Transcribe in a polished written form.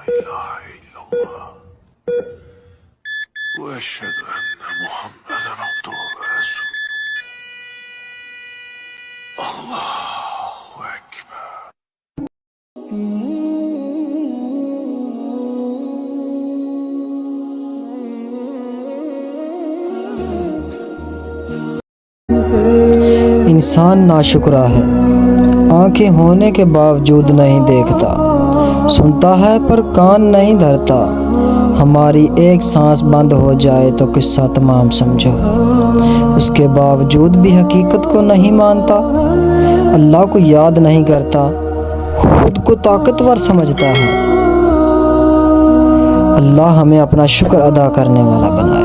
इलाहा इल्लल्लाह व अशहदु अन्ना मुहम्मदन अब्दुहु व रसूलुहु। अल्लाहु अकबर। इंसान नाशुक्रा है, आंखें होने के बावजूद नहीं देखता, सुनता है पर कान नहीं धरता। हमारी एक सांस बंद हो जाए तो किस्सा तमाम समझो, उसके बावजूद भी हकीकत को नहीं मानता। अल्लाह को याद नहीं करता, खुद को ताकतवर समझता है। अल्लाह हमें अपना शुक्र अदा करने वाला बनाए।